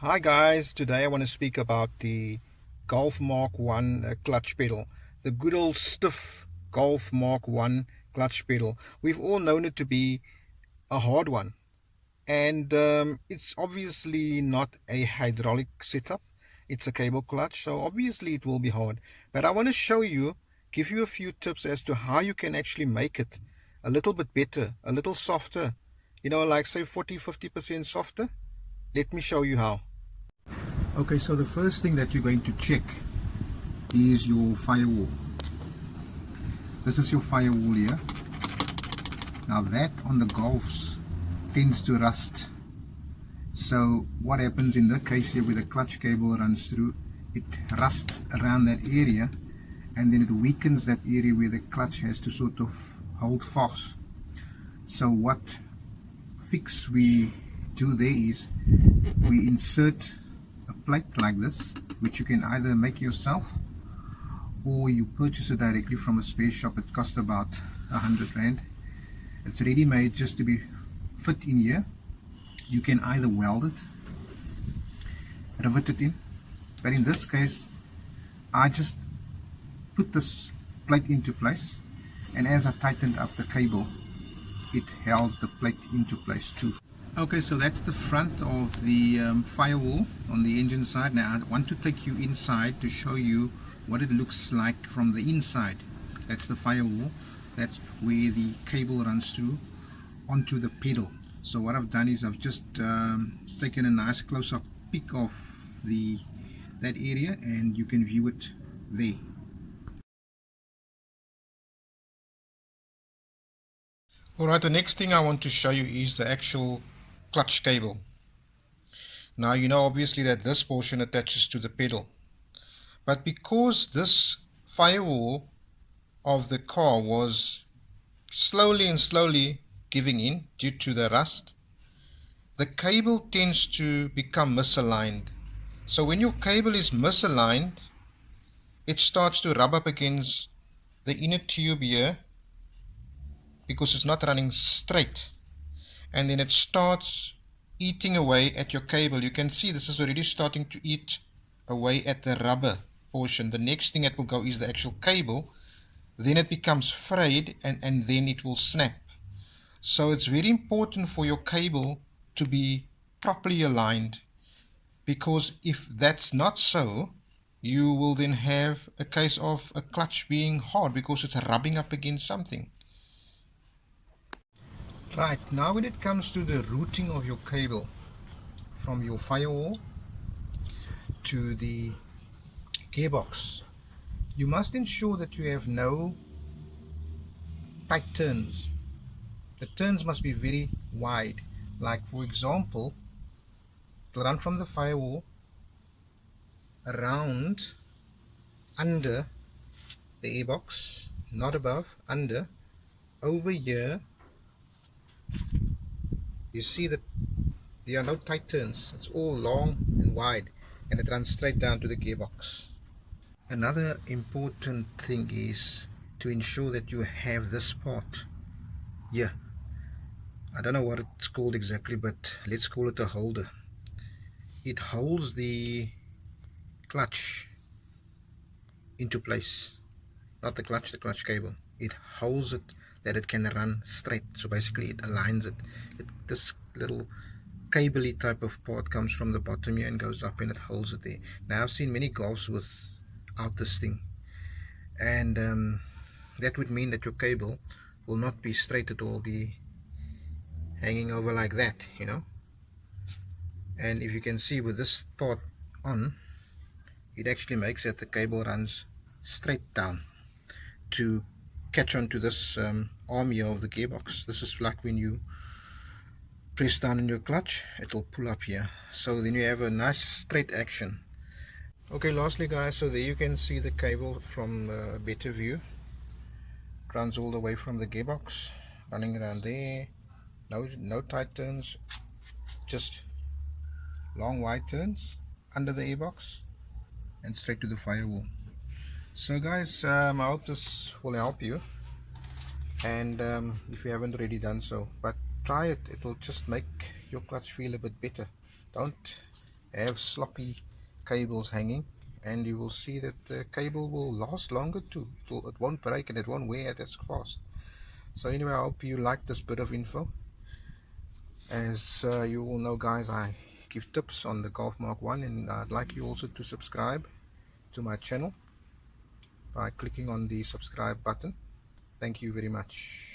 Hi guys, today I want to speak about the Golf Mark 1 clutch pedal. The good old stiff Golf Mark 1 clutch pedal. We've all known it to be a hard one. And it's obviously not a hydraulic setup. It's a cable clutch, so obviously it will be hard. But I want to give you a few tips as to how you can actually make it a little bit better, a little softer. Like say 40-50% softer. Let me show you how. Okay, so the first thing that you're going to check is your firewall. This is your firewall here. Now that on the Golfs tends to rust. So what happens in the case here where the clutch cable runs through, it rusts around that area and then it weakens that area where the clutch has to sort of hold fast. So what fix we do there is we insert a plate like this, which you can either make yourself or you purchase it directly from a spare shop. It costs about 100 rand. It's ready made just to be fit in here. You can either weld it, rivet it in, but in this case I just put this plate into place, and as I tightened up the cable it held the plate into place too. Okay, so that's the front of the firewall on the engine side. Now I want to take you inside to show you what it looks like from the inside. That's the firewall. That's where the cable runs through onto the pedal. So what I've done is I've just taken a nice close-up pic of that area, and you can view it there. Alright, the next thing I want to show you is the actual clutch cable. Now you know obviously that this portion attaches to the pedal, but because this firewall of the car was slowly giving in due to the rust, the cable tends to become misaligned. So when your cable is misaligned, it starts to rub up against the inner tube here because it's not running straight, and then it starts eating away at your cable. You can see this is already starting to eat away at the rubber portion. The next thing that will go is the actual cable. Then it becomes frayed, and then it will snap. So it's very important for your cable to be properly aligned, because if that's not so, you will then have a case of a clutch being hard because it's rubbing up against something. Right, now when it comes to the routing of your cable from your firewall to the gearbox, you must ensure that you have no tight turns. The turns must be very wide. Like for example, to run from the firewall around under the airbox, not above, under, over here, you see that there are no tight turns. It's all long and wide, and it runs straight down to the gearbox. Another important thing is to ensure that you have this part here. I don't know what it's called exactly, but let's call it a holder. It holds the clutch into place. Not the clutch cable. It holds it that it can run straight. So basically it aligns it. This little cable type of part comes from the bottom here and goes up, and it holds it there. Now I've seen many Golfs without this thing, and that would mean that your cable will not be straight at all, be hanging over like that, and if you can see with this part on, it actually makes that the cable runs straight down to catch on to this arm here of the gearbox. This is like when you press down on your clutch, it'll pull up here, so then you have a nice straight action. Okay, lastly guys, so there you can see the cable from a better view. It runs all the way from the gearbox, running around there. No tight turns, just long wide turns under the airbox and straight to the firewall. So guys, I hope this will help you, and if you haven't already done so, but try it. It'll just make your clutch feel a bit better. Don't have sloppy cables hanging, and you will see that the cable will last longer too. It won't break and it won't wear it as fast. So anyway, I hope you like this bit of info. As you all know, guys, I give tips on the Golf Mark 1, and I'd like you also to subscribe to my channel by clicking on the subscribe button. Thank you very much.